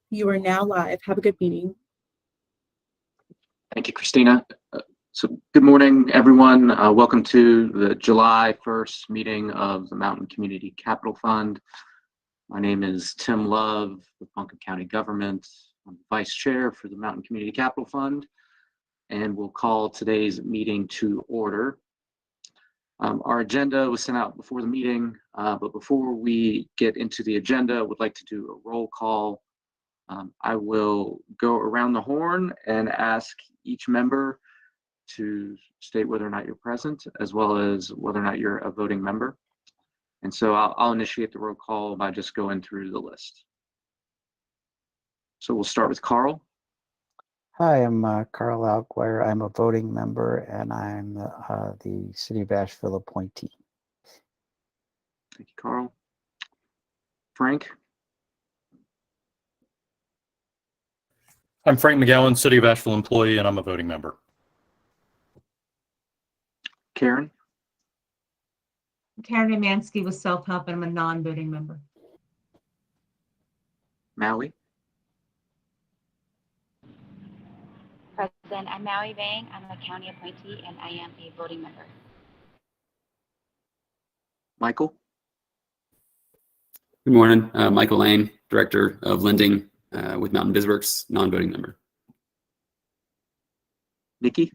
You are now live. Have a good meeting. Thank you, Christina. So good morning, everyone. Welcome to the July 1st meeting of the Mountain Community Capital Fund. My name is Tim Love with Buncombe County Government. I'm the Vice Chair for the Mountain Community Capital Fund, and we'll call today's meeting to order. Our agenda was sent out before the meeting, but before we get into the agenda, I would like to do a roll call. I will go around the horn and ask each member to state whether or not you're present, as well as whether or not you're a voting member. And so I'll initiate the roll call by just going through the list. So we'll start with Carl. Hi, I'm Carl Alguire. I'm a voting member, and I'm the City of Asheville appointee. Thank you, Carl. Frank. I'm Frank McGowan, City of Asheville employee, and I'm a voting member. Karen. Karen Amansky with Self-Help, and I'm a non-voting member. Maui. President, I'm Maui Vang. I'm a county appointee, and I am a voting member. Michael. Good morning. Michael Lane, Director of Lending with Mountain BizWorks, non-voting member. Nikki.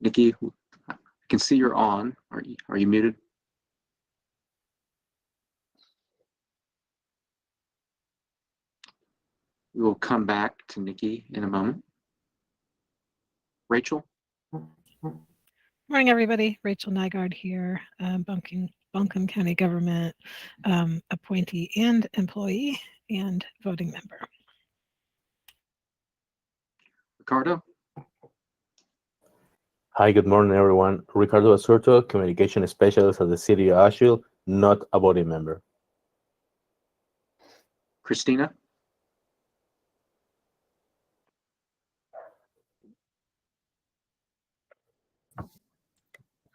Nikki, I can see you're on. Are you muted? We will come back to Nikki in a moment. Rachel. Morning, everybody. Rachel Nygaard here, Buncombe County Government appointee and employee and voting member. Ricardo. Hi, good morning, everyone. Ricardo Asurto, Communication Specialist at the City of Asheville, not a voting member. Christina.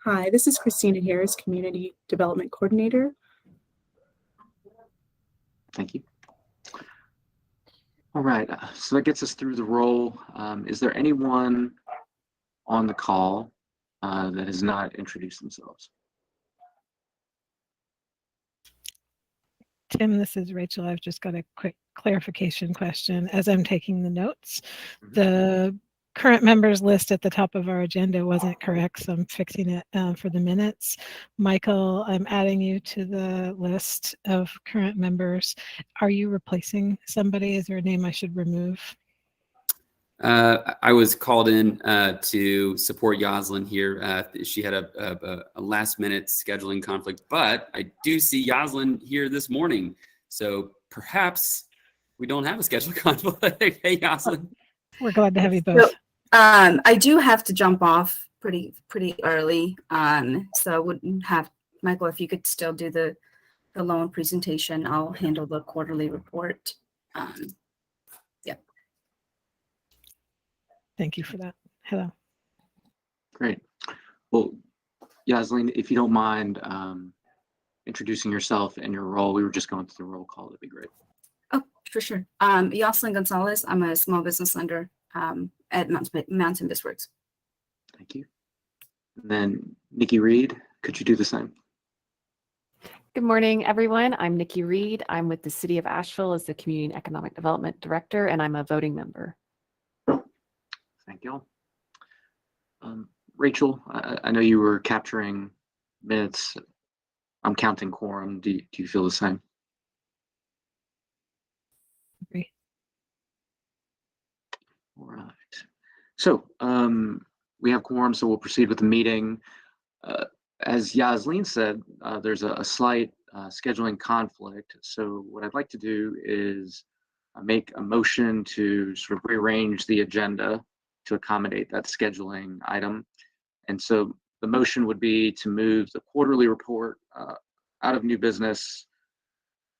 Hi, this is Christina Harris, Community Development Coordinator. Thank you. All right, so that gets us through the roll. Is there anyone on the call that has not introduced themselves? Tim, this is Rachel. I've just got a quick clarification question. As I'm taking the notes, the current members list at the top of our agenda wasn't correct, so I'm fixing it for the minutes. Michael, I'm adding you to the list of current members. Are you replacing somebody? Is there a name I should remove? I was called in to support Yoslin here. She had a last-minute scheduling conflict, but I do see Yoslin here this morning. So perhaps we don't have a schedule conflict. Hey, Yoslin. We're glad to have you both. So, I do have to jump off pretty early. So I wouldn't have, Michael, if you could still do the loan presentation, I'll handle the quarterly report. Yeah. Thank you for that. Hello. Great. Well, Yoslin, if you don't mind introducing yourself and your role, we were just going through the roll call. That'd be great. Oh, for sure. Yoslin Gonzalez. I'm a small business lender at Mountain BizWorks. Thank you. And then Nikki Reed, could you do the same? Good morning, everyone. I'm Nikki Reed. I'm with the City of Asheville as the Community and Economic Development Director, and I'm a voting member. Thank you. Rachel, I know you were capturing minutes. I'm counting quorum. Do you feel the same? Agree. All right. So we have quorum, so we'll proceed with the meeting. As Yoslin said, there's a slight scheduling conflict. So what I'd like to do is make a motion to sort of rearrange the agenda to accommodate that scheduling item. And so the motion would be to move the quarterly report out of new business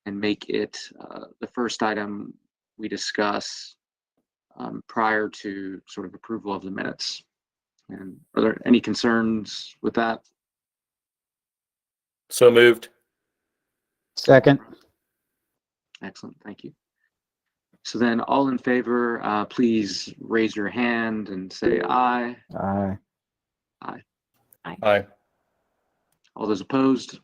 and make it the first item we discuss prior to sort of approval of the minutes. And are there any concerns with that? So moved. Second. Excellent, thank you. So then all in favor, please raise your hand and say aye. Aye. Aye. All those opposed?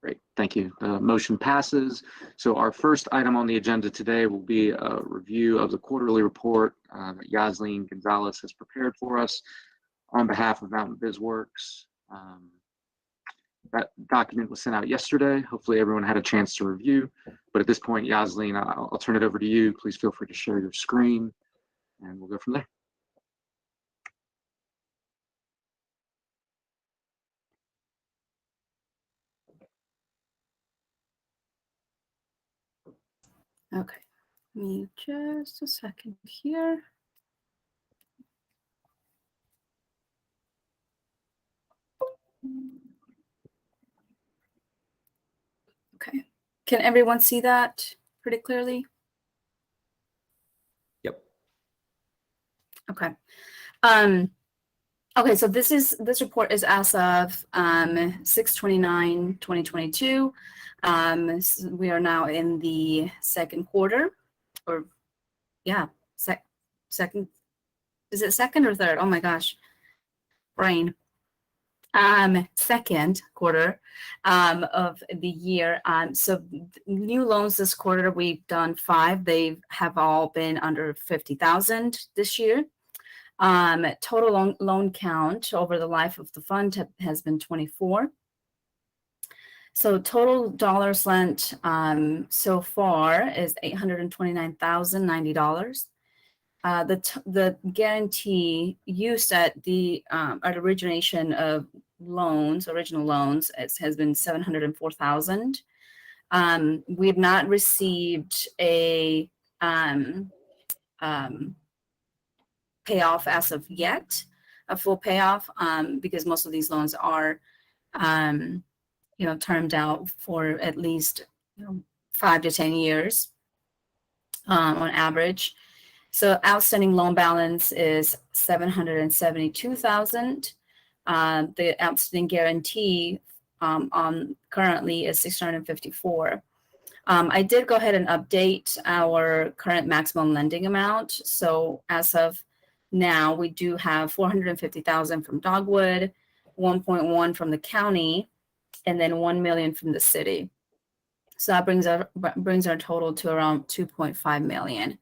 Great, thank you. The motion passes. So our first item on the agenda today will be a review of the quarterly report that Yasleen Gonzalez has prepared for us on behalf of Mountain BizWorks. That document was sent out yesterday. Hopefully everyone had a chance to review. But at this point, Yasleen, I'll turn it over to you. Please feel free to share your screen and we'll go from there. Okay, give me just a second here. Okay, can everyone see that pretty clearly? Yep. Okay. Okay, so this report is as of 6/29/2022. We are now in the second quarter, or yeah, second. Is it second or third? Oh my gosh, brain. Second quarter of the year. So new loans this quarter, we've done 5. They have all been under 50,000 this year. Total loan count over the life of the fund has been 24. So total dollars lent so far is $829,090. The guarantee used at the at origination of original loans, has been $704,000. We have not received a payoff as of yet, a full payoff, because most of these loans are, termed out for at least 5 to 10 years on average. So outstanding loan balance is $772,000. The outstanding guarantee on currently is $654,000. I did go ahead and update our current maximum lending amount. So as of now, we do have $450,000 from Dogwood, 1.1 from the county, and then 1 million from the city. So that brings our total to around 2.5 million.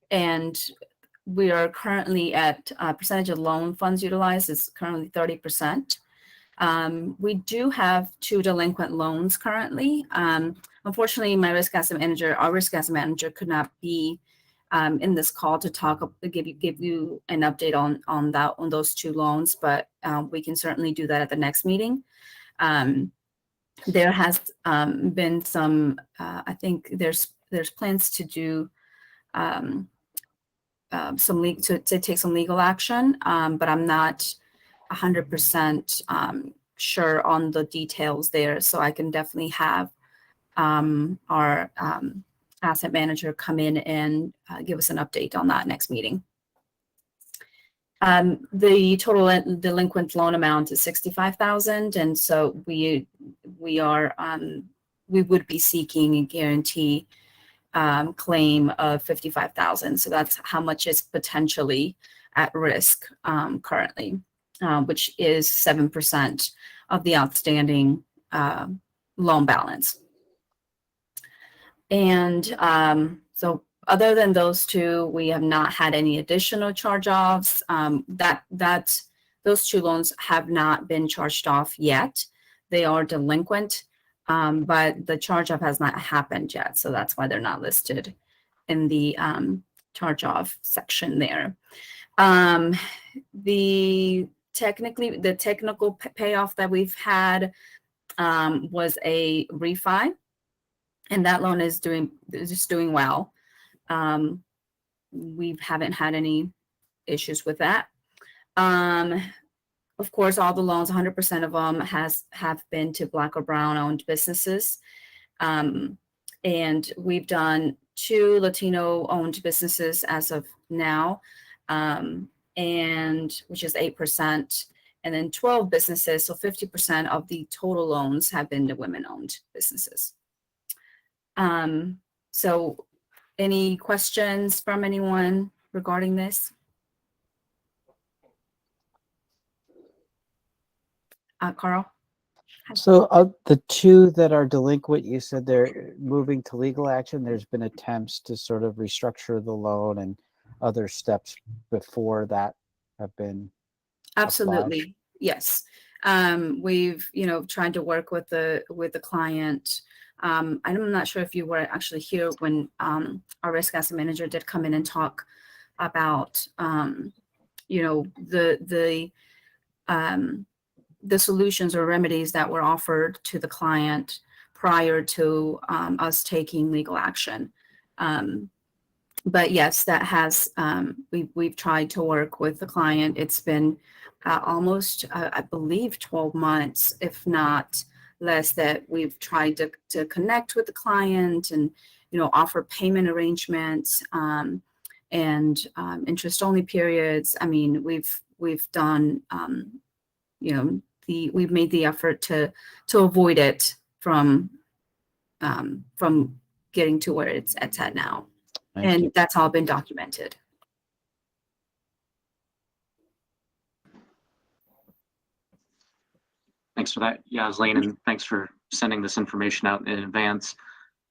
And we are currently at percentage of loan funds utilized is currently 30%. We do have 2 delinquent loans currently. Unfortunately, our risk asset manager could not be in this call to give you an update on those 2 loans, but we can certainly do that at the next meeting. There has been some, I think there's plans to do to take some legal action, but I'm not 100% sure on the details there. So I can definitely have our asset manager come in and give us an update on that next meeting. The total delinquent loan amount is $65,000, and so we would be seeking a guarantee claim of $55,000. So that's how much is potentially at risk currently, which is 7% of the outstanding loan balance. And so other than those 2, we have not had any additional charge-offs. Those 2 loans have not been charged off yet. They are delinquent, but the charge-off has not happened yet. So that's why they're not listed in the charge-off section there. The technical payoff that we've had was a refi, and that loan is just doing well. We haven't had any issues with that. Of course, all the loans, 100% of them have been to Black or Brown owned businesses. And we've done 2 Latino-owned businesses as of now, and which is 8%, and then 12 businesses, so 50% of the total loans have been to women-owned businesses. So any questions from anyone regarding this? Carl? So of the 2 that are delinquent, you said they're moving to legal action. There's been attempts to sort of restructure the loan and other steps before that have been Absolutely. Yes. We've, tried to work with the client. I'm not sure if you were actually here when our risk asset manager did come in and talk about, the solutions or remedies that were offered to the client prior to us taking legal action. But yes, that has, we've tried to work with the client. It's been almost, I believe, 12 months, if not less, that we've tried to connect with the client and, offer payment arrangements and interest-only periods. I mean, we've done, we've made the effort to avoid it from getting to where it's at now. And that's all been documented. Thanks for that, Yasleen, and thanks for sending this information out in advance.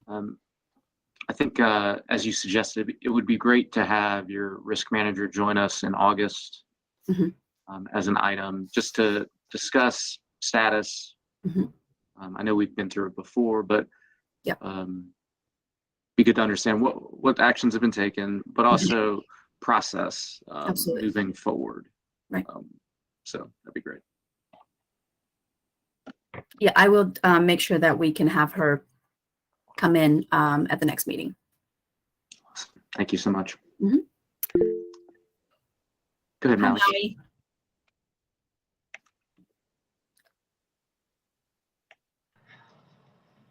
I think, as you suggested, it would be great to have your risk manager join us in August as an item, just to discuss status. I know we've been through it before, but be good to understand what actions have been taken, but also process moving forward. Right. So that'd be great. Yeah, I will make sure that we can have her come in at the next meeting. Thank you so much. Go ahead, Mallory. Hi.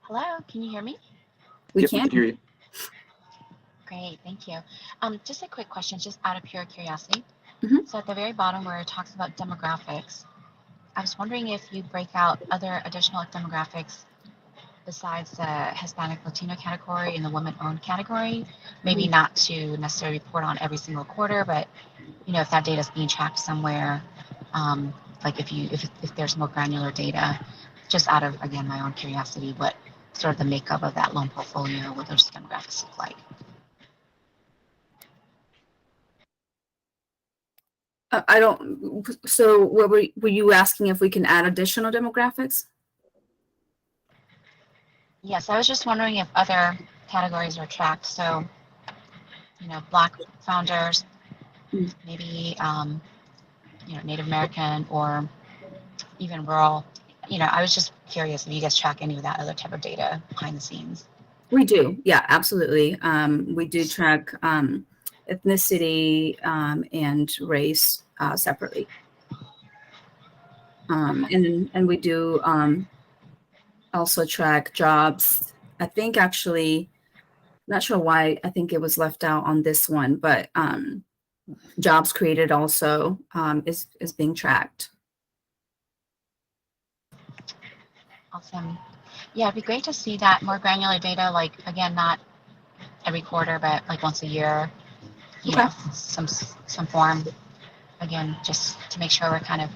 Hello, can you hear me? We can hear you. Great, thank you. Just a quick question, just out of pure curiosity. Mhm. So at the very bottom where it talks about demographics, I was wondering if you break out other additional demographics besides the Hispanic Latino category and the women-owned category, maybe not to necessarily report on every single quarter, but if that data is being tracked somewhere, like if there's more granular data, just out of, again, my own curiosity, what sort of the makeup of that loan portfolio, what those demographics look like. I don't. So, what were you asking if we can add additional demographics? Yes, I was just wondering if other categories are tracked. So, Black founders, maybe, Native American, or even rural. I was just curious if you guys track any of that other type of data behind the scenes. We do. Yeah, absolutely. We do track ethnicity and race separately. And we do also track jobs. I think actually, not sure why, I think it was left out on this one, but jobs created also is being tracked. Awesome. Yeah, it'd be great to see that more granular data, like, again, not every quarter, but like once a year, you know, some form, again, just to make sure we're kind of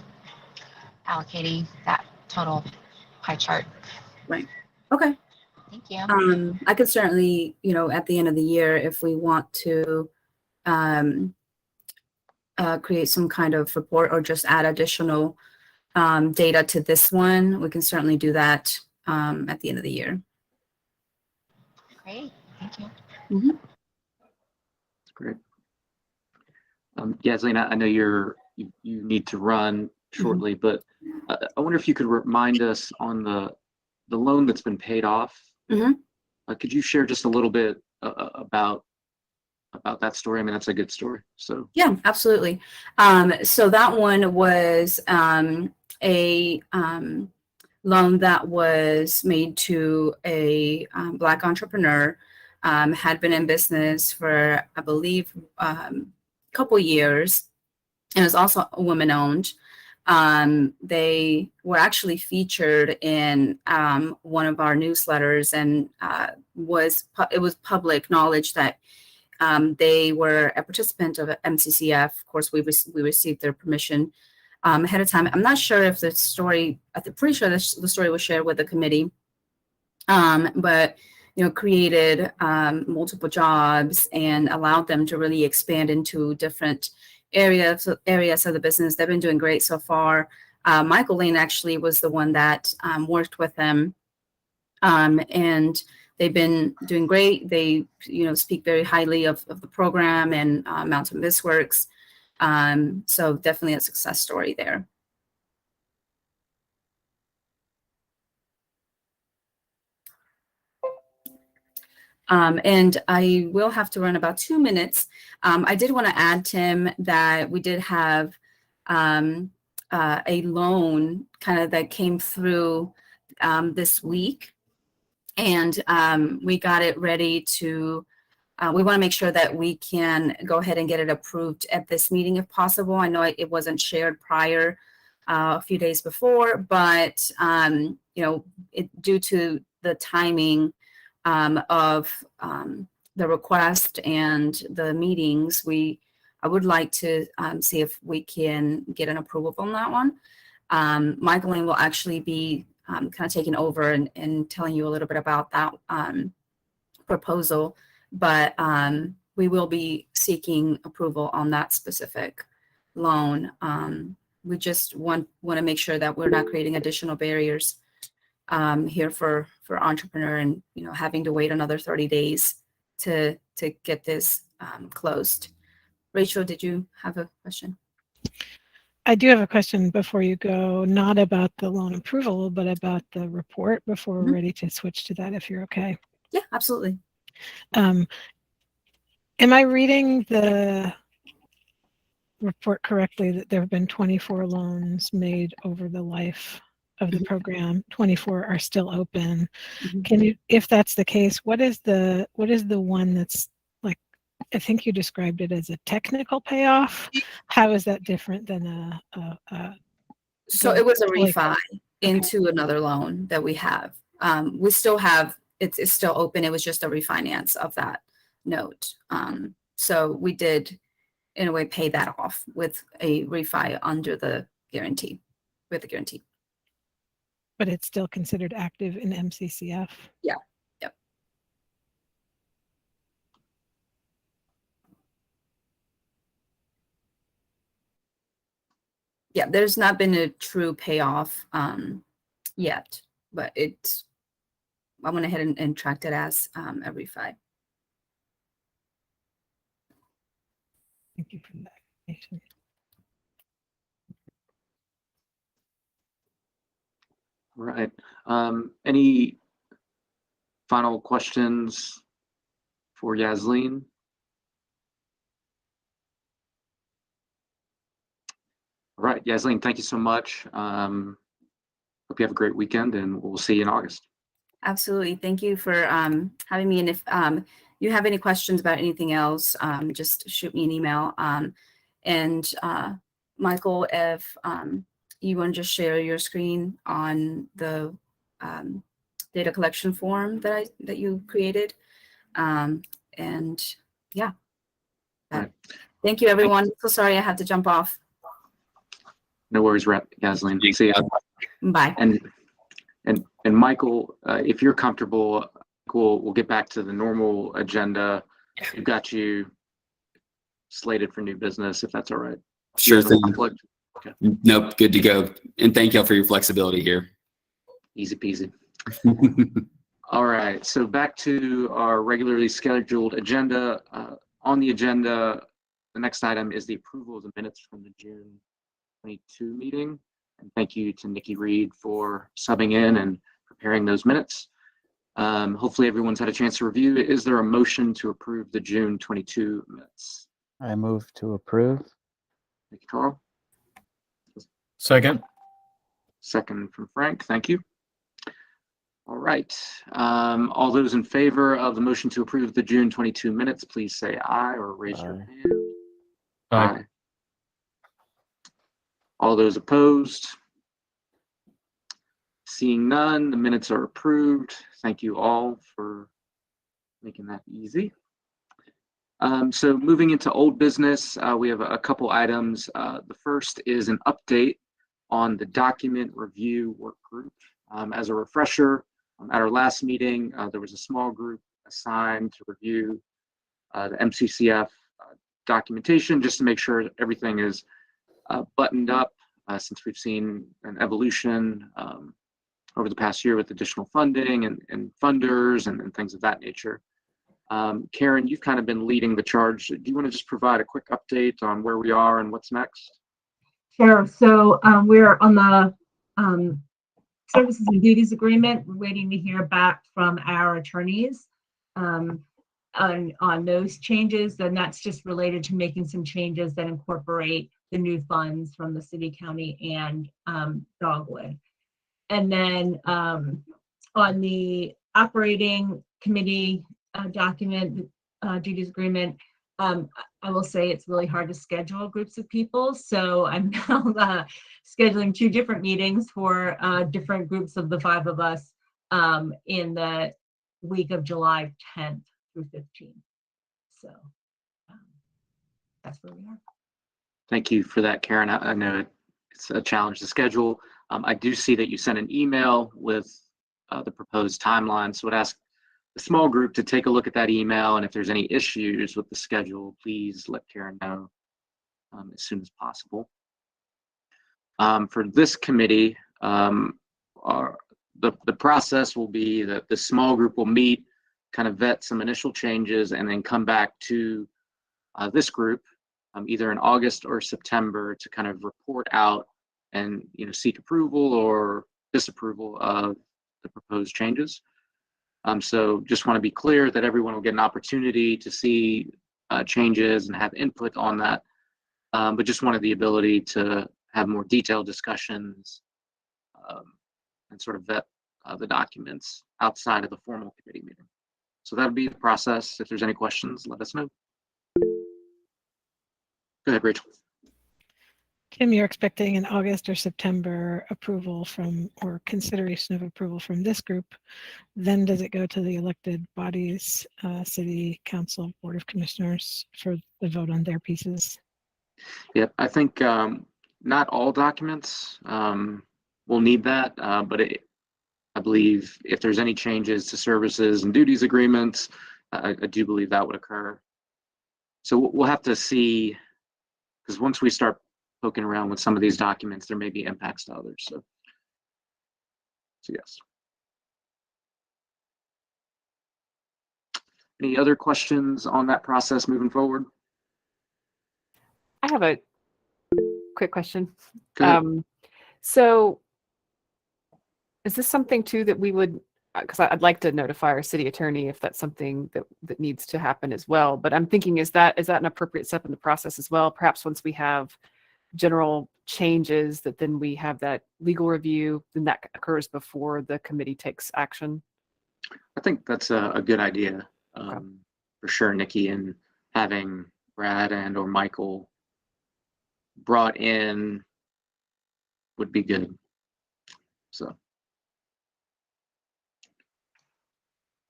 allocating that total pie chart. Right. Okay. Thank you. I could certainly, at the end of the year, if we want to create some kind of report or just add additional data to this one, we can certainly do that at the end of the year. Great. Thank you. Mm-hmm. Great. Yasleen, I know you need to run shortly, but I wonder if you could remind us on the loan that's been paid off. Could you share just a little bit about that story? I mean, that's a good story. So yeah, absolutely. So that one was a loan that was made to a Black entrepreneur had been in business for, I believe, a couple years, and is also woman-owned. They were actually featured in one of our newsletters, and it was public knowledge that they were a participant of MCCF. Of course, we received their permission ahead of time. I'm not sure if the story, I'm pretty sure the story was shared with the committee, but created multiple jobs and allowed them to really expand into different areas of the business. They've been doing great so far. Michael Lane actually was the one that worked with them, and they've been doing great. They speak very highly of the program and Mountain BizWorks. So definitely a success story there. And I will have to run about 2 minutes. I did want to add, Tim, that we did have a loan kind of that came through this week, and we got it ready to, we want to make sure that we can go ahead and get it approved at this meeting if possible. I know it wasn't shared prior a few days before, but due to the timing of the request and the meetings, I would like to see if we can get an approval on that one. Michael Lane will actually be kind of taking over and telling you a little bit about that proposal, but we will be seeking approval on that specific loan. We just want to make sure that we're not creating additional barriers here for entrepreneur, and having to wait another 30 days to get this closed. Rachel, did you have a question? I do have a question before you go, not about the loan approval, but about the report before we're ready to switch to that, if you're okay. Yeah, absolutely. Am I reading the report correctly that there have been 24 loans made over the life of the program? 24 are still open. Can you, if that's the case, what is the one that's, like, I think you described it as a technical payoff? How is that different than So it was a refi into another loan that we have. We still have, it's still open. It was just a refinance of that note. So we did, in a way, pay that off with a refi under the guarantee, with the guarantee. But it's still considered active in MCCF? Yeah. Yep. Yeah, there's not been a true payoff yet, but I went ahead and tracked it as a refi. Thank you for that information. All right. Any final questions for Yasleen? All right, Yasleen, thank you so much. Hope you have a great weekend, and we'll see you in August. Absolutely. Thank you for having me. And if you have any questions about anything else, just shoot me an email. And Michael, if you want to just share your screen on the data collection form that you created. And yeah. Right. Thank you, everyone. So sorry I had to jump off. No worries, Yasleen. See you. Bye. And Michael, if you're comfortable, we'll get back to the normal agenda. We've got you slated for new business, if that's all right. Sure thing. Okay. Nope, good to go. And thank y'all for your flexibility here. Easy peasy. All right, so back to our regularly scheduled agenda. On the agenda, the next item is the approval of the minutes from the June 22 meeting. And thank you to Nikki Reed for subbing in and preparing those minutes. Hopefully everyone's had a chance to review. Is there a motion to approve the June 22 minutes? I move to approve. Thank you, Carl. Second. Second from Frank. Thank you. All right. All those in favor of the motion to approve the June 22 minutes, please say aye or raise your Aye. hand. Aye. All those opposed? Seeing none, the minutes are approved. Thank you all for making that easy. So moving into old business, we have a couple items. The first is an update on the document review work group. As a refresher, at our last meeting, there was a small group assigned to review the MCCF documentation just to make sure that everything is buttoned up since we've seen an evolution over the past year with additional funding and funders and things of that nature. Karen, you've kind of been leading the charge. Do you want to just provide a quick update on where we are and what's next? Sure. So we're on the services and duties agreement. We're waiting to hear back from our attorneys on those changes. And that's just related to making some changes that incorporate the new funds from the city, county, and Dogwood. And then on the operating committee document duties agreement, I will say it's really hard to schedule groups of people. So I'm now scheduling 2 different meetings for different groups of the 5 of us in the week of July 10th through 15th. So that's where we are. Thank you for that, Karen. I know it's a challenge to schedule. I do see that you sent an email with the proposed timeline. So I'd ask the small group to take a look at that email. And if there's any issues with the schedule, please let Karen know as soon as possible. For this committee, the process will be that the small group will meet, kind of vet some initial changes, and then come back to this group either in August or September to kind of report out and seek approval or disapproval of the proposed changes. So just want to be clear that everyone will get an opportunity to see changes and have input on that, but just wanted the ability to have more detailed discussions and sort of vet the documents outside of the formal committee meeting. So that'll be the process. If there's any questions, let us know. Go ahead, Rachel. Kim, you're expecting an August or September approval from, or consideration of approval from this group. Then does it go to the elected bodies, city council, board of commissioners for the vote on their pieces? Yep, I think not all documents will need that, but I believe if there's any changes to services and duties agreements, I do believe that would occur. So we'll have to see, because once we start poking around with some of these documents, there may be impacts to others. So yes. Any other questions on that process moving forward? I have a quick question. Go ahead. So is this something too that we would, because I'd like to notify our city attorney if that's something that needs to happen as well. But I'm thinking, is that an appropriate step in the process as well? Perhaps once we have general changes, that then we have that legal review, then that occurs before the committee takes action. I think that's a good idea, Okay. for sure, Nikki, and having Brad and or Michael brought in would be good. So.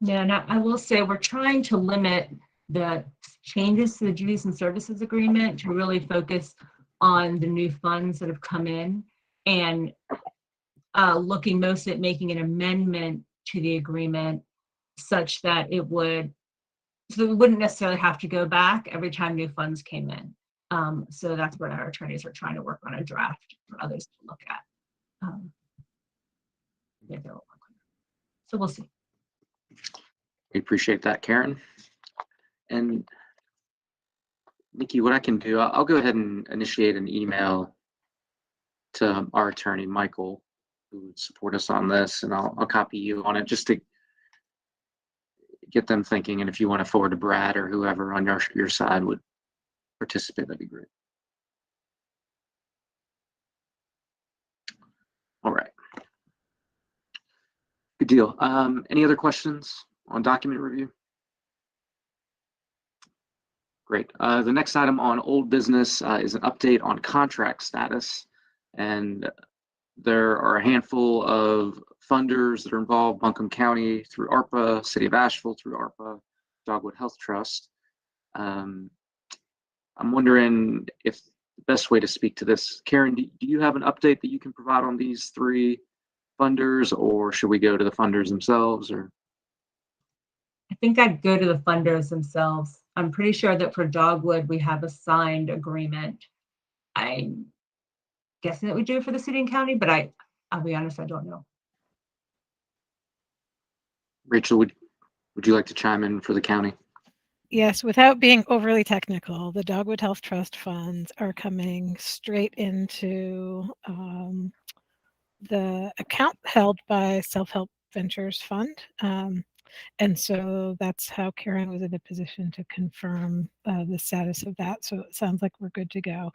Yeah, and I will say we're trying to limit the changes to the duties and services agreement to really focus on the new funds that have come in, and looking most at making an amendment to the agreement such that it would, so we wouldn't necessarily have to go back every time new funds came in. So that's what our attorneys are trying to work on, a draft for others to look at. So we'll see. We appreciate that, Karen. And Nikki, what I can do, I'll go ahead and initiate an email to our attorney, Michael, who would support us on this, and I'll copy you on it just to get them thinking. And if you want to forward to Brad or whoever on your side would participate, that'd be great. All right. deal. Any other questions on document review? Great. The next item on old business is an update on contract status. And there are a handful of funders that are involved, Buncombe County through ARPA, City of Asheville through ARPA, Dogwood Health Trust. I'm wondering if the best way to speak to this, Karen, do you have an update that you can provide on these three funders, or should we go to the funders themselves? Or I think I'd go to the funders themselves. I'm pretty sure that for Dogwood, we have a signed agreement. I'm guessing that we do for the city and county, but I'll be honest, I don't know. Rachel, would you like to chime in for the county? Yes, without being overly technical, the Dogwood Health Trust funds are coming straight into the account held by Self-Help Ventures Fund. And so that's how Karen was in a position to confirm the status of that. So it sounds like we're good to go.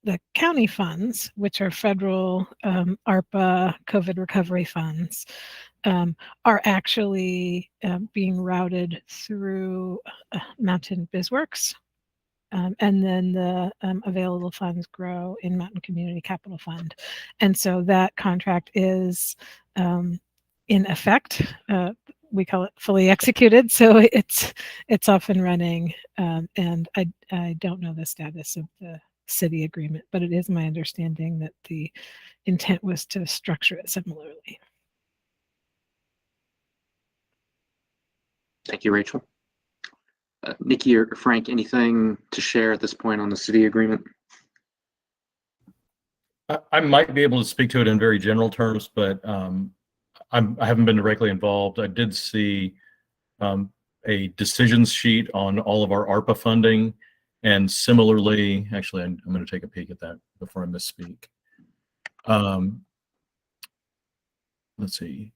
The county funds, which are federal ARPA COVID recovery funds, are actually being routed through Mountain BizWorks. And then the available funds grow in Mountain Community Capital Fund. And so that contract is in effect. We call it fully executed. So it's off and running. And I don't know the status of the city agreement, but it is my understanding that the intent was to structure it similarly. Thank you, Rachel. Nikki or Frank, anything to share at this point on the city agreement? I might be able to speak to it in very general terms, but I haven't been directly involved. I did see a decisions sheet on all of our ARPA funding. And similarly, actually, I'm going to take a peek at that before I misspeak. Let's see.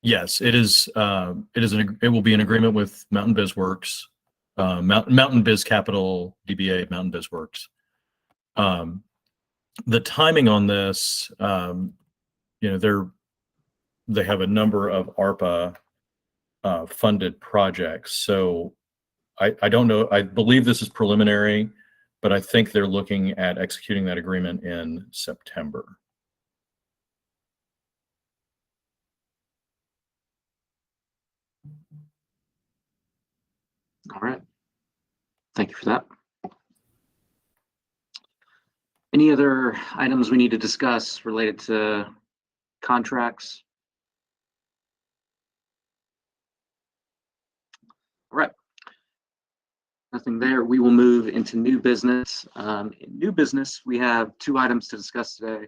Yes, it is. It will be an agreement with Mountain BizWorks, Mountain Biz Capital, DBA, Mountain BizWorks. The timing on this, they have a number of ARPA funded projects. So I don't know. I believe this is preliminary, but I think they're looking at executing that agreement in September. All right. Thank you for that. Any other items we need to discuss related to contracts? All right. Nothing there. We will move into new business. In new business, we have two items to discuss today.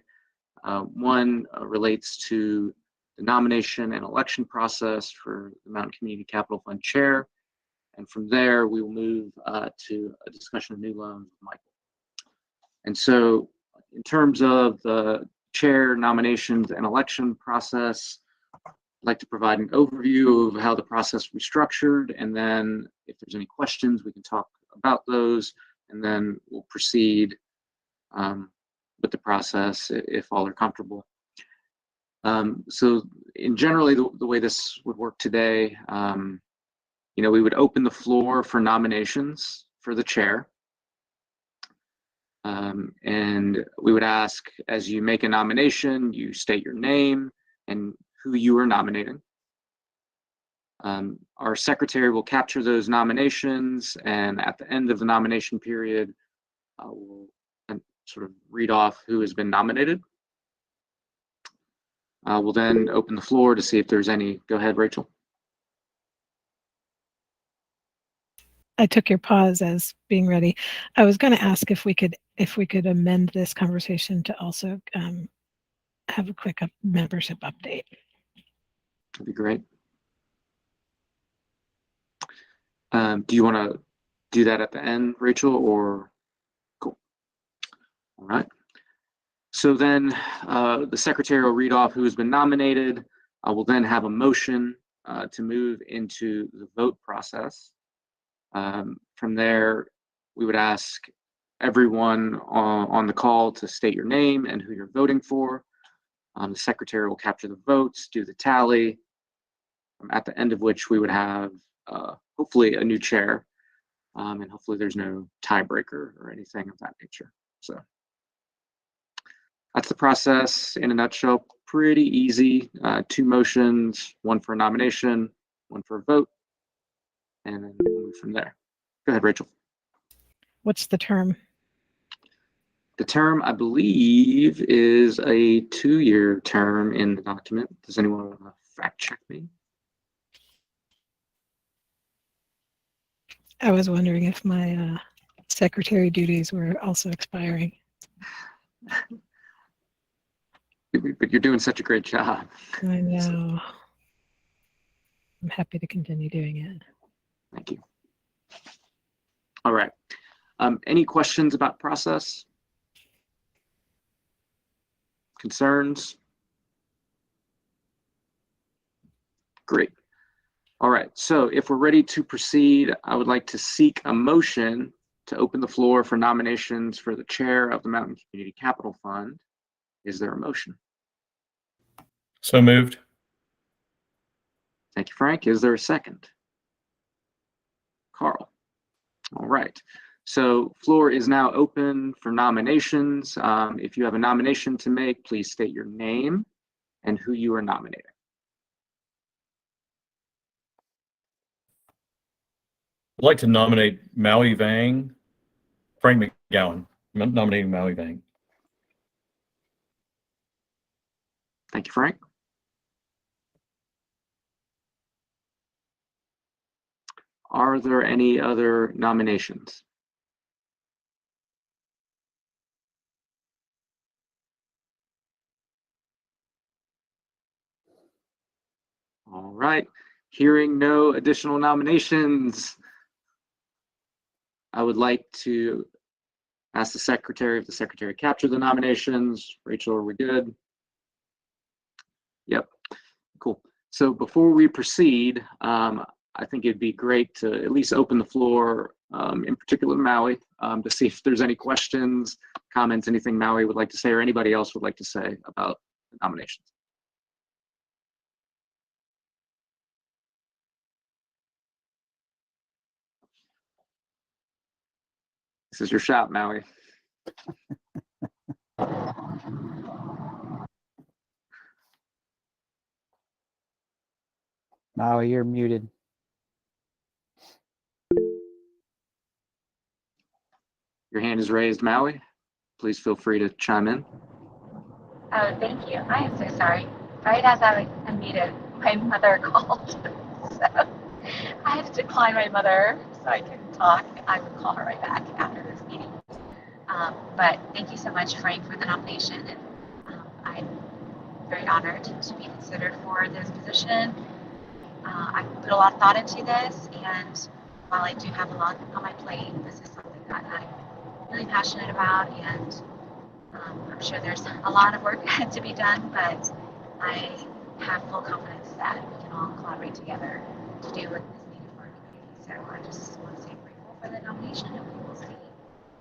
One relates to the nomination and election process for the Mountain Community Capital Fund Chair. And from there, we will move to a discussion of new loans with Michael. And so in terms of the chair nominations and election process, I'd like to provide an overview of how the process will be structured. And then if there's any questions, we can talk about those. And then we'll proceed with the process if all are comfortable. So in generally, the way this would work today, we would open the floor for nominations for the chair. And we would ask, as you make a nomination, you state your name and who you are nominating. Our secretary will capture those nominations, and at the end of the nomination period, we'll sort of read off who has been nominated. We'll then open the floor to see if there's any. Go ahead, Rachel. I took your pause as being ready. I was going to ask if we could amend this conversation to also have a quick membership update. That'd be great. Do you want to do that at the end, Rachel, or cool? All right. So then the secretary will read off who has been nominated. I will then have a motion to move into the vote process. From there, we would ask everyone on the call to state your name and who you're voting for. The secretary will capture the votes, do the tally, at the end of which we would have hopefully a new chair, and hopefully there's no tiebreaker or anything of that nature. So that's the process in a nutshell. Pretty easy. 2 motions, 1 for a nomination, 1 for a vote, and then we'll move from there. Go ahead, Rachel. What's the term? The term, I believe, is a 2-year term in the document. Does anyone want to fact check me? I was wondering if my secretary duties were also expiring. But you're doing such a great job. I know. I'm happy to continue doing it. Thank you. All right. Any questions about process? Concerns? Great. All right. So if we're ready to proceed, I would like to seek a motion to open the floor for nominations for the chair of the Mountain Community Capital Fund. Is there a motion? So moved. Thank you, Frank. Is there a second? Carl. All right. So floor is now open for nominations. If you have a nomination to make, please state your name and who you are nominating. I'd like to nominate Maui Vang, Frank McGowan. I'm nominating Maui Vang. Thank you, Frank. Are there any other nominations? All right. Hearing no additional nominations, I would like to ask the secretary if the secretary captured the nominations. Rachel, are we good? Yep. Cool. So before we proceed, I think it'd be great to at least open the floor, in particular Maui, to see if there's any questions, comments, anything Maui would like to say or anybody else would like to say about the nominations. This is your shot, Maui. Maui, you're muted. Your hand is raised, Maui. Please feel free to chime in. Oh, thank you. I am so sorry. Right as I was unmuted, my mother called. So I had to decline my mother so I could talk. I would call her right back after this meeting. But thank you so much, Frank, for the nomination. And I'm very honored to be considered for this position. I put a lot of thought into this, and while I do have a lot on my plate, this is something that I'm really passionate about, and I'm sure there's a lot of work to be done, but I have full confidence that we can all collaborate together to do what is needed for our community. So I just want to say I'm grateful for the nomination, and we will see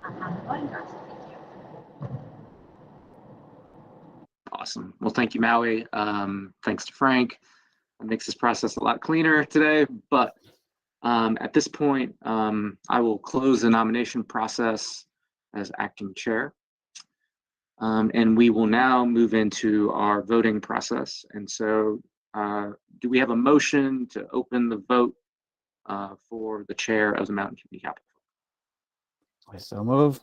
how the voting goes. Thank you. Awesome. Well, thank you, Maui. Thanks to Frank. It makes this process a lot cleaner today, but at this point, I will close the nomination process as acting chair. And we will now move into our voting process. And so do we have a motion to open the vote for the chair of the Mountain Community Capital Fund? I so move.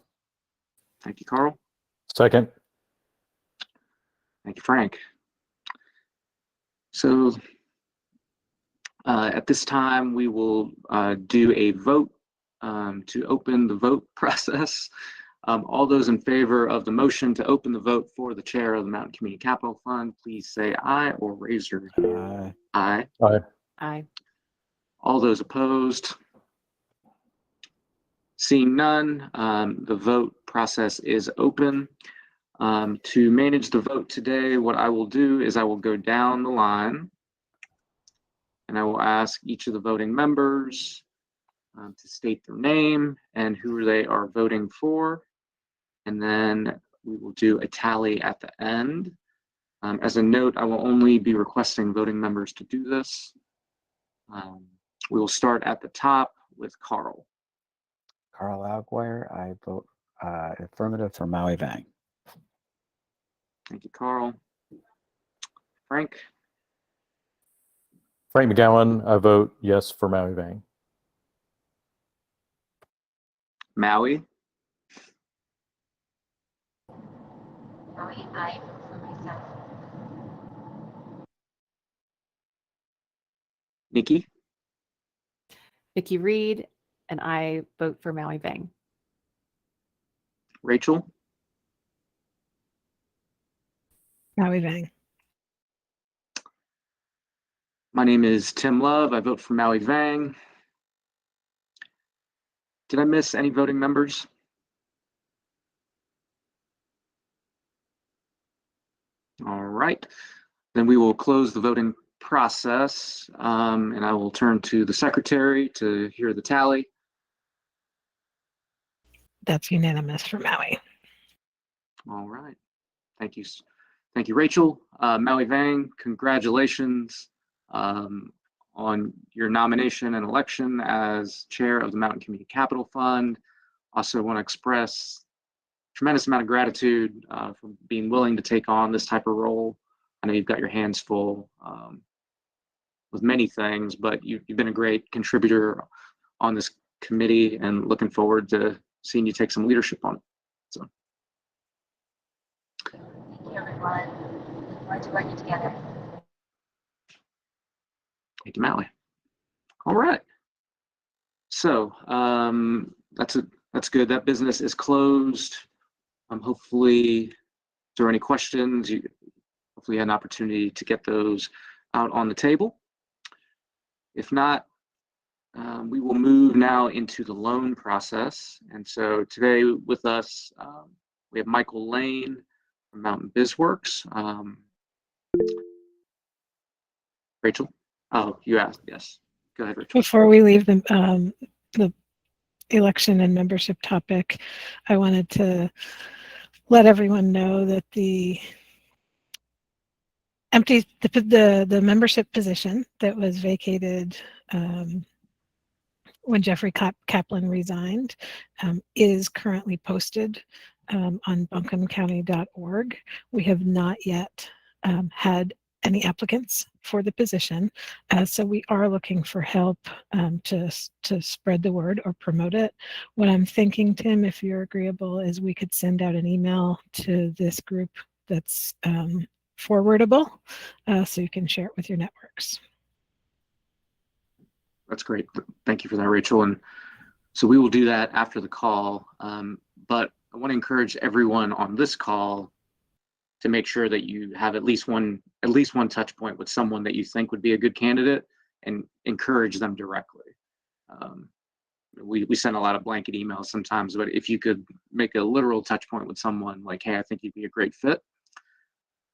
Thank you, Carl. Second. Thank you, Frank. So at this time, we will do a vote to open the vote process. All those in favor of the motion to open the vote for the chair of the Mountain Community Capital Fund, please say aye or raise your hand. Aye. Aye. Aye. All those opposed? Seeing none, the vote process is open. To manage the vote today, what I will do is I will go down the line and I will ask each of the voting members to state their name and who they are voting for. And then we will do a tally at the end. As a note, I will only be requesting voting members to do this. We will start at the top with Carl. Carl Alguire, I vote affirmative for Maui Vang. Thank you, Carl. Frank? Frank McGowan, I vote yes for Maui Vang. Maui? Maui, I vote for myself. Nikki? Nikki Reed, and I vote for Maui Vang. Rachel? Maui Vang. My name is Tim Love. I vote for Maui Vang. Did I miss any voting members? All right. Then we will close the voting process, and I will turn to the secretary to hear the tally. That's unanimous for Maui. All right. Thank you. Thank you, Rachel. Maui Vang, congratulations on your nomination and election as chair of the Mountain Community Capital Fund. Also want to express tremendous amount of gratitude for being willing to take on this type of role. I know you've got your hands full with many things, but you've been a great contributor on this committee and looking forward to seeing you take some leadership on it. So. Thank you, everyone. Look forward to working together. Thank you, Maui. All right. So that's good. That business is closed. Hopefully, if there are any questions, hopefully you had an opportunity to get those out on the table. If not, we will move now into the loan process. And so today with us, we have Michael Lane from Mountain BizWorks. Rachel? Oh, you asked, yes. Go ahead, Rachel. Before we leave the election and membership topic, I wanted to let everyone know that the membership position that was vacated when Jeffrey Kaplan resigned is currently posted on buncombecounty.org. We have not yet had any applicants for the position, so we are looking for help to spread the word or promote it. What I'm thinking, Tim, if you're agreeable, is we could send out an email to this group that's forwardable, so you can share it with your networks. That's great. Thank you for that, Rachel. And so we will do that after the call. But I want to encourage everyone on this call to make sure that you have at least one touch point with someone that you think would be a good candidate and encourage them directly. We send a lot of blanket emails sometimes, but if you could make a literal touch point with someone like, hey, I think you'd be a great fit.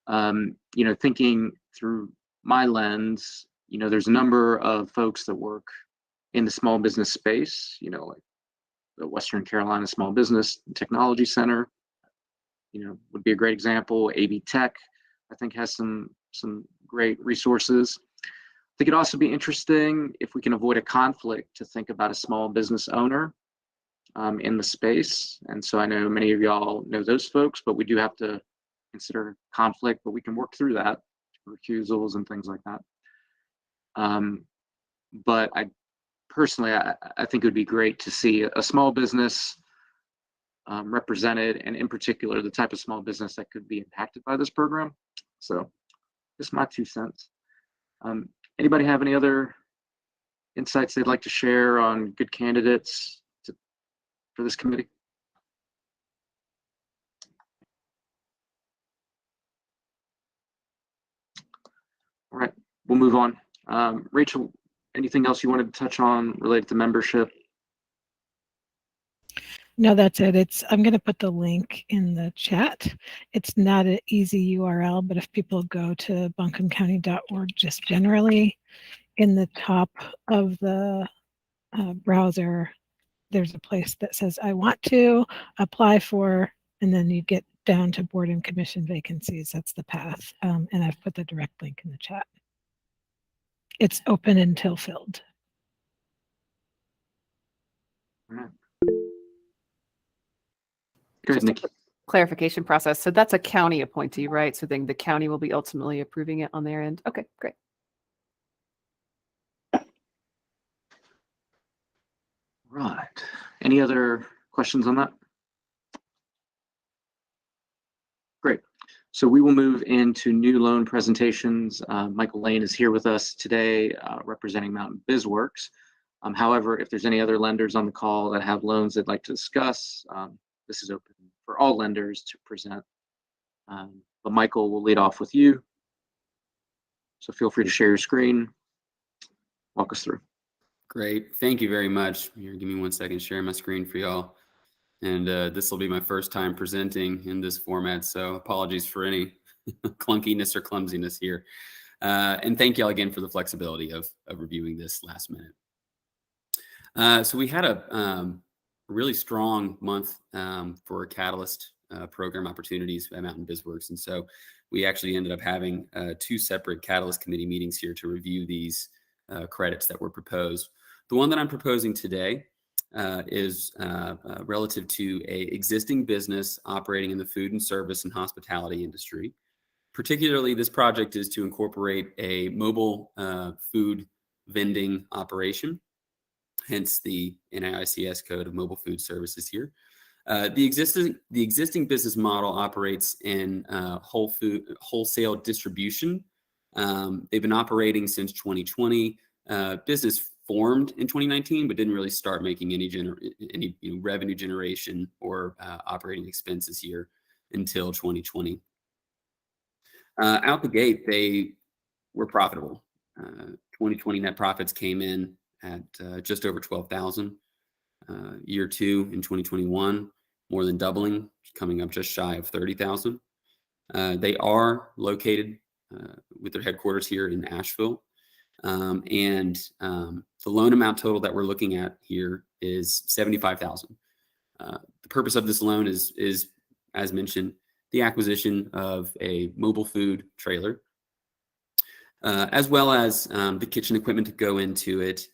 Thinking through my lens, there's a number of folks that work in the small business space, like the Western Carolina Small Business Technology Center, would be a great example. AV Tech, I think, has some great resources. I think it'd also be interesting if we can avoid a conflict to think about a small business owner in the space. And so I know many of y'all know those folks, but we do have to consider conflict, but we can work through that, recusals and things like that. But I personally think it would be great to see a small business represented, and in particular, the type of small business that could be impacted by this program. So just my 2 cents. Anybody have any other insights they'd like to share on good candidates for this committee? All right, we'll move on. Rachel, anything else you wanted to touch on related to membership? No, that's it. I'm going to put the link in the chat. It's not an easy URL, but if people go to buncombecounty.org just generally, in the top of the browser, there's a place that says, I want to apply for, and then you get down to board and commission vacancies. That's the path. And I've put the direct link in the chat. It's open until filled. All right. Go ahead, Just a Nikki. quick clarification process. So that's a county appointee, right? So then the county will be ultimately approving it on their end. Okay, great. Right. Any other questions on that? Great. So we will move into new loan presentations. Michael Lane is here with us today, representing Mountain BizWorks. However, if there's any other lenders on the call that have loans they'd like to discuss, this is open for all lenders to present. But Michael will lead off with you. So feel free to share your screen. Walk us through. Great. Thank you very much. Here, give me 1 second, share my screen for y'all. And this will be my first time presenting in this format, so apologies for any clunkiness or clumsiness here. And thank y'all again for the flexibility of reviewing this last minute. So we had a really strong month for Catalyst program opportunities at Mountain BizWorks. And so we actually ended up having 2 separate Catalyst committee meetings here to review these credits that were proposed. The one that I'm proposing today is relative to a existing business operating in the food and service and hospitality industry. Particularly, this project is to incorporate a mobile food vending operation, hence the NAICS code of mobile food services here. The existing business model operates in wholesale distribution. They've been operating since 2020. Business formed in 2019, but didn't really start making any revenue generation or operating expenses here until 2020. Out the gate, they were profitable. 2020 net profits came in at just over 12,000. Year 2 in 2021, more than doubling, coming up just shy of 30,000. They are located with their headquarters here in Asheville. And the loan amount total that we're looking at here is $75,000. The purpose of this loan is, as mentioned, the acquisition of a mobile food trailer, as well as the kitchen equipment to go into it,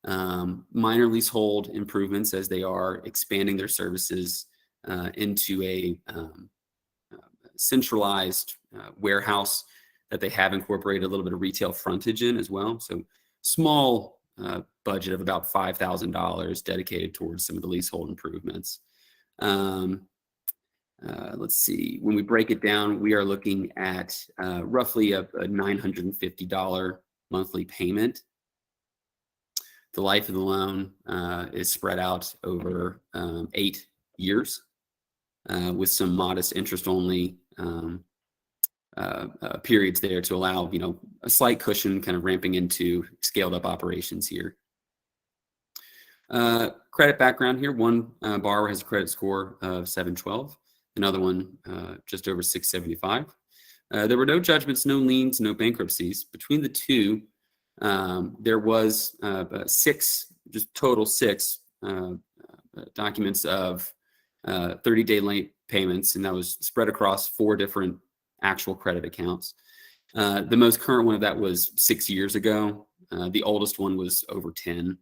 minor leasehold improvements as they are expanding their services into a centralized warehouse that they have incorporated a little bit of retail frontage in as well. So small budget of about $5,000 dedicated towards some of the leasehold improvements. Let's see, when we break it down, we are looking at roughly a $950 monthly payment. The life of the loan is spread out over 8 years with some modest interest-only periods there to allow, a slight cushion kind of ramping into scaled-up operations here. Credit background here. One borrower has a credit score of 712. Another one just over 675. There were no judgments, no liens, no bankruptcies. Between the two, there was 6 documents of 30-day late payments, and that was spread across 4 different actual credit accounts. The most current one of that was 6 years ago. The oldest one was over 10.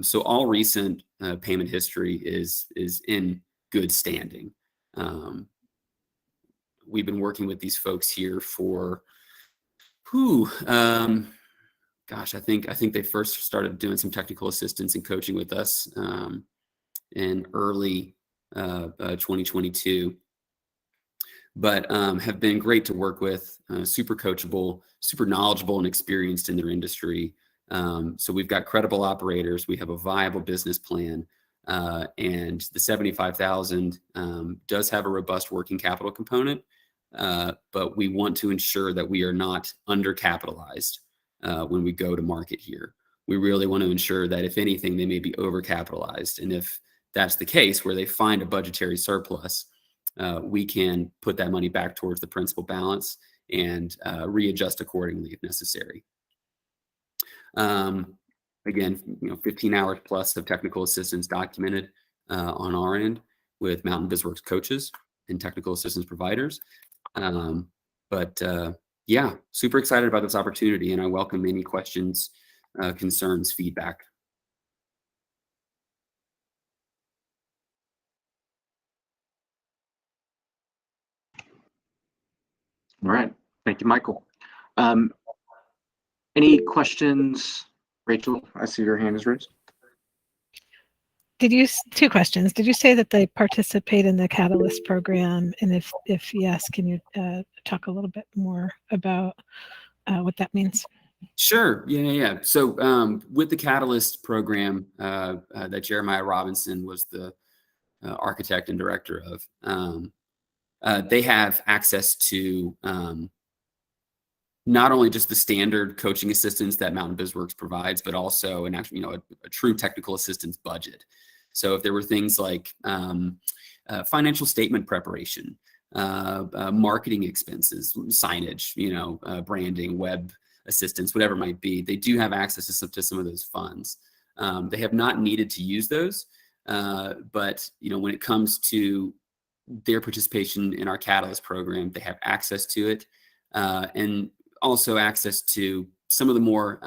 So all recent payment history is in good standing. We've been working with these folks here for, I think they first started doing some technical assistance and coaching with us in early 2022. But have been great to work with, super coachable, super knowledgeable and experienced in their industry. So we've got credible operators. We have a viable business plan. And the $75,000 does have a robust working capital component, but we want to ensure that we are not undercapitalized when we go to market here. We really want to ensure that if anything, they may be overcapitalized. And if that's the case, where they find a budgetary surplus, we can put that money back towards the principal balance and readjust accordingly if necessary. Again, 15 hours plus of technical assistance documented on our end with Mountain BizWorks coaches. and technical assistance providers. Yeah, super excited about this opportunity, and I welcome any questions, concerns, feedback. All right. Thank you, Michael. Any questions? Rachel, I see your hand is raised. Two questions. Did you say that they participate in the Catalyst program? And if yes, can you talk a little bit more about what that means? Sure. Yeah. So with the Catalyst program that Jeremiah Robinson was the architect and director of, they have access to not only just the standard coaching assistance that Mountain BizWorks provides, but also an actual, a true technical assistance budget. So if there were things like financial statement preparation, marketing expenses, signage, branding, web assistance, whatever it might be, they do have access to some of those funds. They have not needed to use those, but when it comes to their participation in our Catalyst program, they have access to it, and also access to some of the more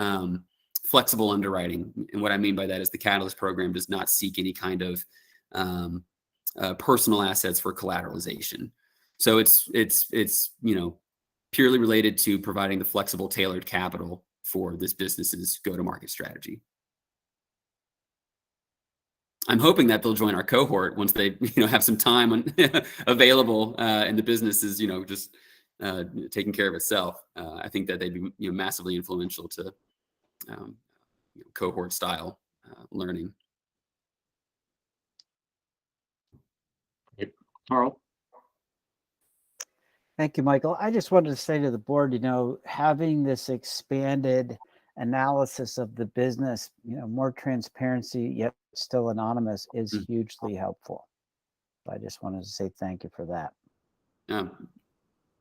flexible underwriting. And what I mean by that is the Catalyst program does not seek any kind of personal assets for collateralization. So it's purely related to providing the flexible, tailored capital for this business's go-to-market strategy. I'm hoping that they'll join our cohort once they have some time available and the business is just taking care of itself. I think that they'd be massively influential to cohort style learning. Carl? Thank you, Michael. I just wanted to say to the board, having this expanded analysis of the business, more transparency, yet still anonymous, is hugely helpful. I just wanted to say thank you for that.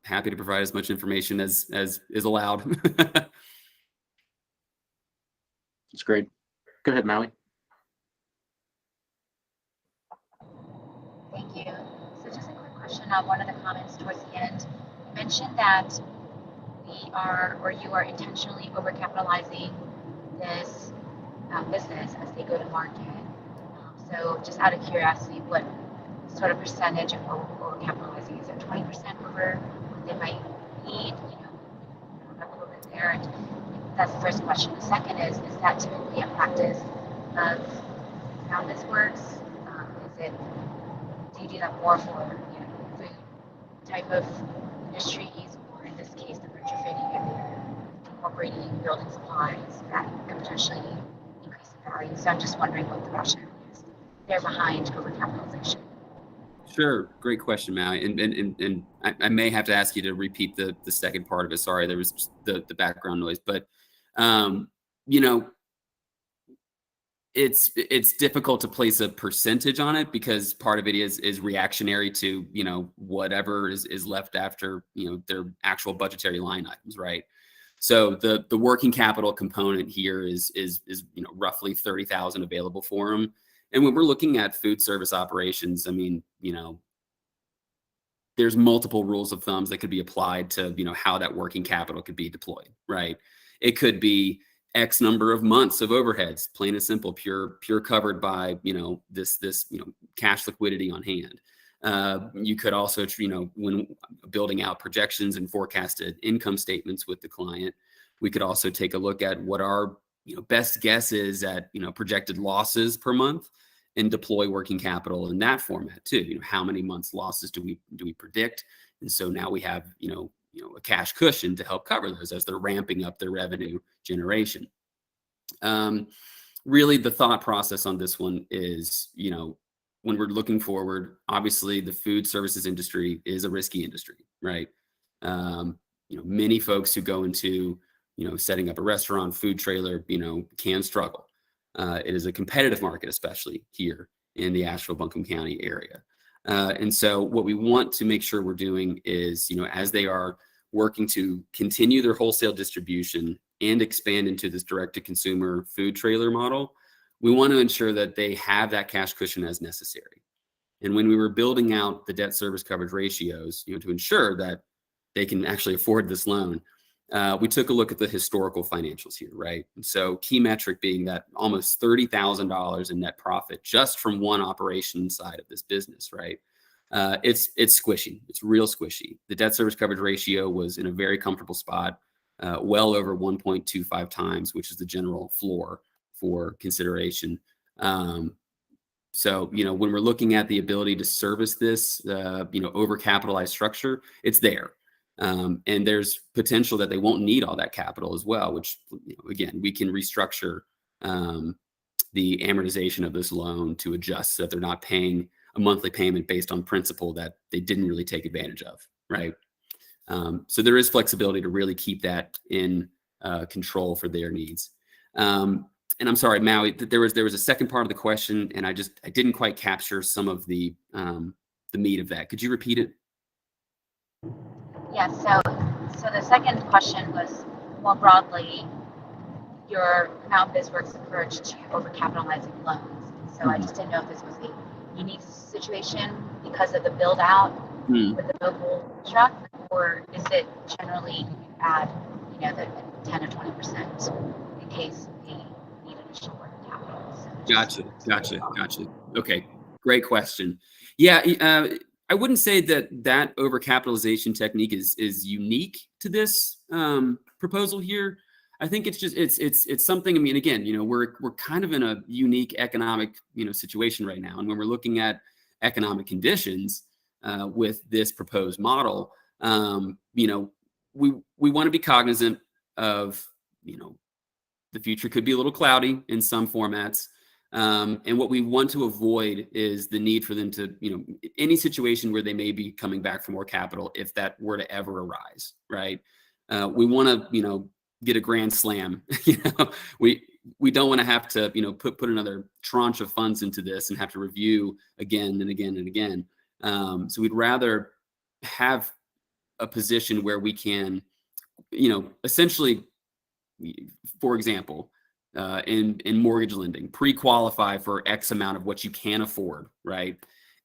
Happy to provide as much information as is allowed. That's great. Go ahead, Maui. Thank you. So just a quick question on one of the comments towards the end. You mentioned that you are intentionally overcapitalizing this business as they go to market. So just out of curiosity, what sort of percentage of overcapitalizing? Is it 20% over what they might need? A little bit there. And that's the first question. The second is that typically a practice of how this works? Do you do that more for food type of industries, or in this case, the retrofitting and incorporating building supplies that could potentially increase the value? So I'm just wondering what the rationale is there behind overcapitalization. Sure, great question, Maui. And I may have to ask you to repeat the second part of it. Sorry, there was the background noise, but it's difficult to place a percentage on it because part of it is reactionary to whatever is left after their actual budgetary line items, right? So the working capital component here is roughly 30,000 available for them. And when we're looking at food service operations, I mean, there's multiple rules of thumbs that could be applied to how that working capital could be deployed, right? It could be X number of months of overheads, plain and simple, pure covered by this cash liquidity on hand. You could also when building out projections and forecasted income statements with the client, we could also take a look at what our best guess is at projected losses per month, and deploy working capital in that format too. How many months losses do we predict? And so now we have a cash cushion to help cover those as they're ramping up their revenue generation. Really, the thought process on this one is, when we're looking forward, obviously the food services industry is a risky industry, right? Many folks who go into, setting up a restaurant, food trailer, can struggle. It is a competitive market, especially here in the Asheville-Buncombe County area. And so what we want to make sure we're doing is, as they are working to continue their wholesale distribution and expand into this direct-to-consumer food trailer model, we want to ensure that they have that cash cushion as necessary. And when we were building out the debt service coverage ratios, to ensure that they can actually afford this loan, we took a look at the historical financials here, right? And so key metric being that almost $30,000 in net profit just from one operation side of this business, right? It's squishy. It's real squishy. The debt service coverage ratio was in a very comfortable spot, well over 1.25 times, which is the general floor for consideration. So, when we're looking at the ability to service this, overcapitalized structure, it's there. And there's potential that they won't need all that capital as well, which, again, we can restructure the amortization of this loan to adjust so that they're not paying a monthly payment based on principal that they didn't really take advantage of, right? So there is flexibility to really keep that in control for their needs. And I'm sorry, Maui, there was a second part of the question, and I didn't quite capture some of the meat of that. Could you repeat it? Yeah, so the second question was more broadly, your Mountain BizWorks approach to overcapitalizing loans. So I just didn't know if this was a unique situation because of the build out with the mobile truck, or is it generally you add, the 10 or 20% in case they need additional working capital? So Gotcha. Okay, great question. Yeah, I wouldn't say that overcapitalization technique is unique to this proposal here. I think it's just it's something. I mean, again, we're kind of in a unique economic situation right now, and when we're looking at economic conditions with this proposed model, we want to be cognizant of the future could be a little cloudy in some formats. And what we want to avoid is the need for them to, any situation where they may be coming back for more capital, if that were to ever arise, right? We want to, get a grand slam. We don't want to have to, put another tranche of funds into this and have to review again and again and again. So we'd rather have a position where we can, essentially, for example, in mortgage lending, pre-qualify for X amount of what you can afford, right?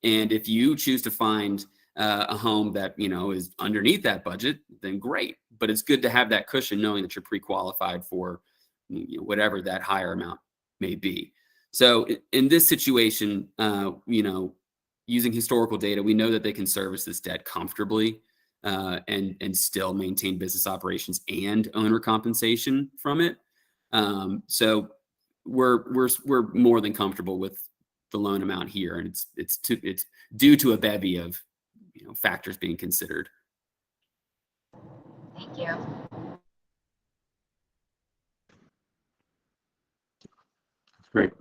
And if you choose to find a home that is underneath that budget, then great. But it's good to have that cushion, knowing that you're pre-qualified for whatever that higher amount may be. So in this situation, using historical data, we know that they can service this debt comfortably and still maintain business operations and owner compensation from it. So we're more than comfortable with the loan amount here, and it's due to a bevy of factors being considered. thank you. Great.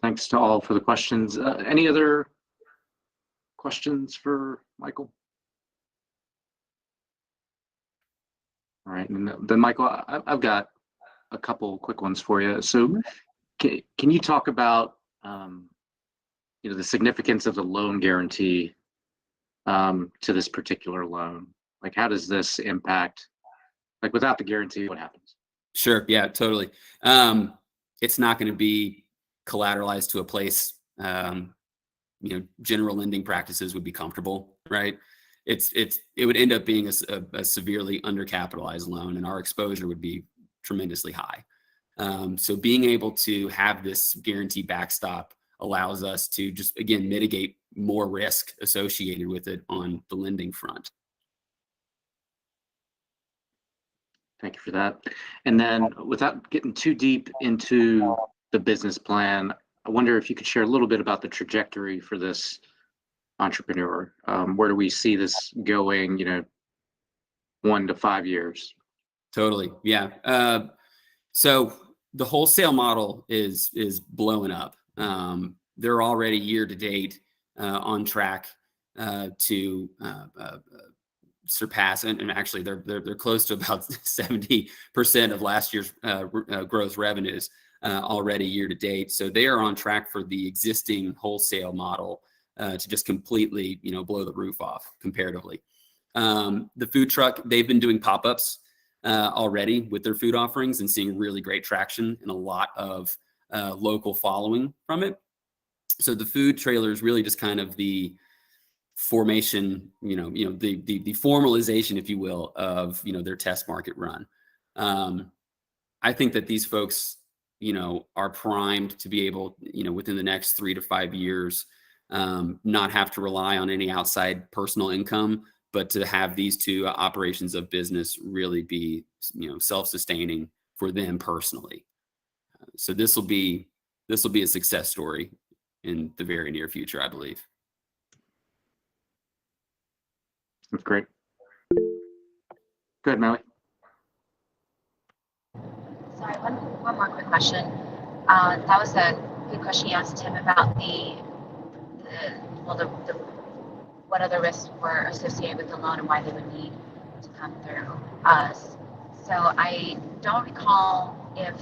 Thanks to all for the questions. Any other questions for Michael? All right, and then Michael, I've got a couple quick ones for you. So can you talk about the significance of the loan guarantee to this particular loan? Like, how does this impact, like, without the guarantee, what happens? Sure. Yeah, totally. It's not going to be collateralized to a place, general lending practices would be comfortable, right? It would end up being a severely undercapitalized loan, and our exposure would be tremendously high. So being able to have this guarantee backstop allows us to just, again, mitigate more risk associated with it on the lending front. Thank you for that. And then, without getting too deep into the business plan, I wonder if you could share a little bit about the trajectory for this entrepreneur. Where do we see this going, 1 to 5 years? Totally. Yeah. So the wholesale model is blowing up. They're already year to date on track to surpass, and actually they're close to about 70% of last year's gross revenues already year to date. So they are on track for the existing wholesale model to just completely, blow the roof off comparatively. The food truck, they've been doing pop-ups already with their food offerings and seeing really great traction and a lot of local following from it. So the food trailer is really just kind of the formation, the formalization, if you will, of, their test market run. I think that these folks, are primed to be able, within the next 3 to 5 years, not have to rely on any outside personal income, but to have these two operations of business really be, self-sustaining for them personally. So this will be a success story in the very near future, I believe. That's great. Go ahead, Maui. Sorry, one more quick question. That was a good question you asked Tim about the what other risks were associated with the loan and why they would need to come through us. So I don't recall if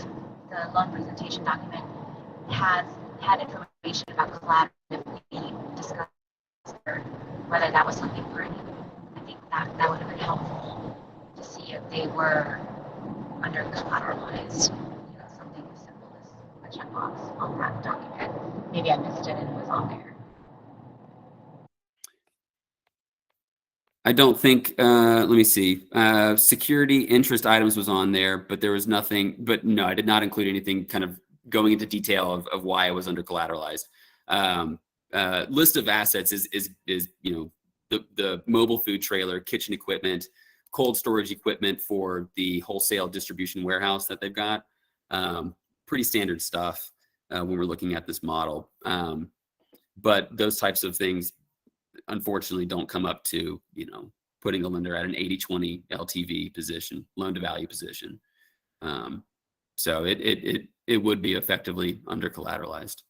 the loan presentation document had information about collateral if we discussed or whether that was something for any. I think that would have been helpful to see if they were under collateralized. Something as simple as a checkbox on that document. Maybe I missed it and it was on there. I don't think, let me see, security interest items was on there, but there was nothing, but no, I did not include anything kind of going into detail of why it was under collateralized. List of assets is the mobile food trailer, kitchen equipment, cold storage equipment for the wholesale distribution warehouse that they've got. Pretty standard stuff when we're looking at this model. But those types of things, unfortunately, don't come up to, putting a lender at an 80-20 LTV position, loan to value position. So it would be effectively under collateralized.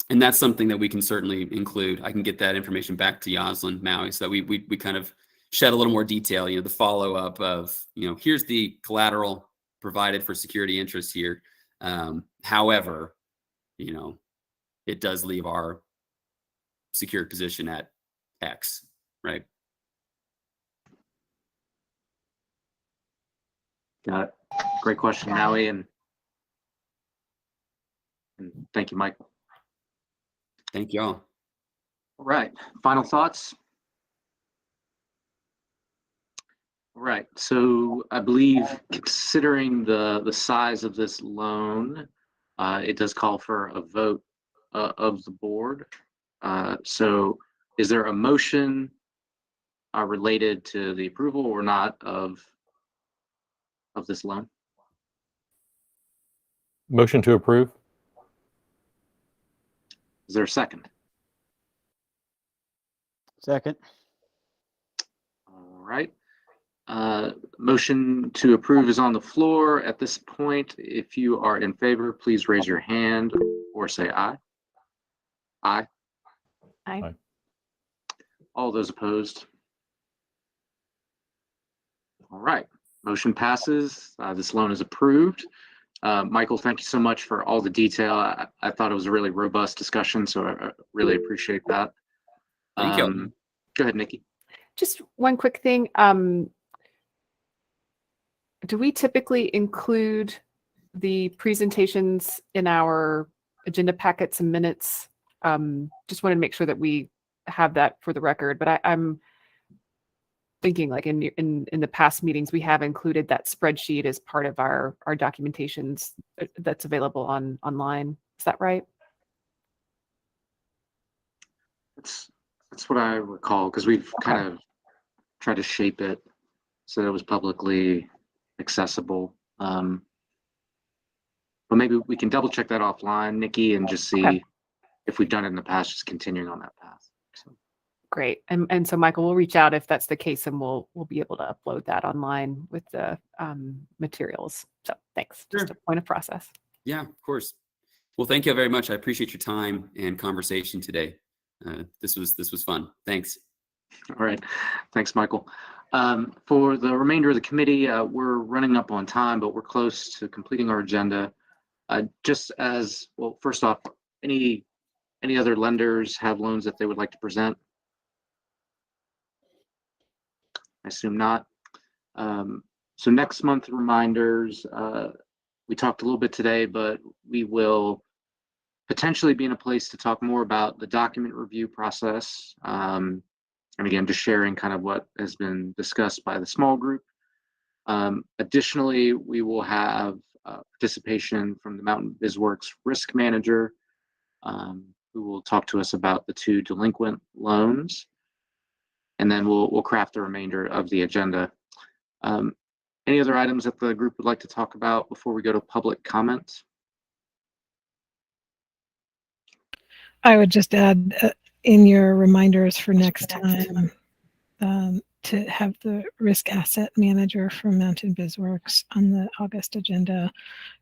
And that's something that we can certainly include. I can get that information back to Yoslin, Maui, so that we kind of shed a little more detail, the follow-up of, here's the collateral provided for security interest here. However, it does leave our secured position at X, right? Got it. Great question, Maui, and thank you, Michael. Thank you all. All right, final thoughts? All right, so I believe considering the size of this loan, it does call for a vote of the board. So is there a motion related to the approval or not of this loan? Motion to approve. Is there a second? Second. All right. Motion to approve is on the floor. At this point, if you are in favor, please raise your hand or say aye. Aye. Aye. All those opposed? All right. Motion passes. This loan is approved. Michael, thank you so much for all the detail. I thought it was a really robust discussion, so I really appreciate that. Thank you. Go ahead, Nikki. Just one quick thing. Do we typically include the presentations in our agenda packets and minutes? Just wanted to make sure that we have that for the record, but I'm thinking like in the past meetings, we have included that spreadsheet as part of our documentations that's available online. Is that right? That's what I recall, because we've kind of tried to shape it so that it was publicly accessible. But maybe we can double check that offline, Nikki, and just see if we've done it in the past, just continuing on that path. So. Great. And so Michael, we'll reach out if that's the case, and we'll be able to upload that online with the materials. So thanks. Just a point of process. Yeah, of course. Well, thank you very much. I appreciate your time and conversation today. This was fun. Thanks. All right. Thanks, Michael. For the remainder of the committee, we're running up on time, but we're close to completing our agenda. Just as well, first off, any other lenders have loans that they would like to present? I assume not. So next month reminders, we talked a little bit today, but we will potentially being a place to talk more about the document review process. And again, just sharing kind of what has been discussed by the small group. Additionally, we will have participation from the Mountain BizWorks risk manager, who will talk to us about the 2 delinquent loans. And then we'll craft the remainder of the agenda. Any other items that the group would like to talk about before we go to public comment? I would just add in your reminders for next time to have the risk asset manager from Mountain BizWorks on the August agenda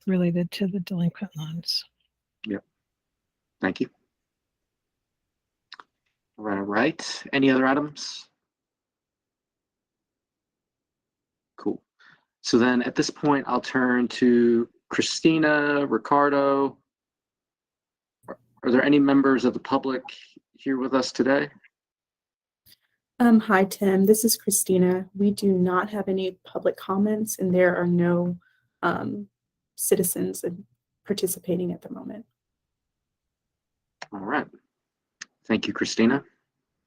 related to the delinquent loans. Yep. Thank you. All right. Any other items? Cool. So then at this point, I'll turn to Christina, Ricardo. Are there any members of the public here with us today? Hi, Tim. This is Christina. We do not have any public comments, and there are no citizens participating at the moment. All right. Thank you, Christina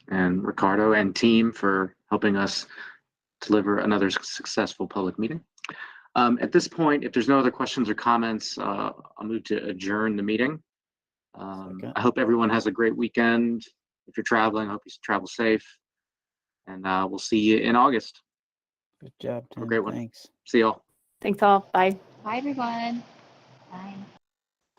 and Ricardo and team for helping us deliver another successful public meeting. At this point, if there's no other questions or comments, I'll move to adjourn the meeting. I hope everyone has a great weekend. If you're traveling, I hope you travel safe. And we'll see you in August. Good job, Have a Tim. great one. Thanks. See y'all. Thanks all. Bye. Bye, everyone. Bye.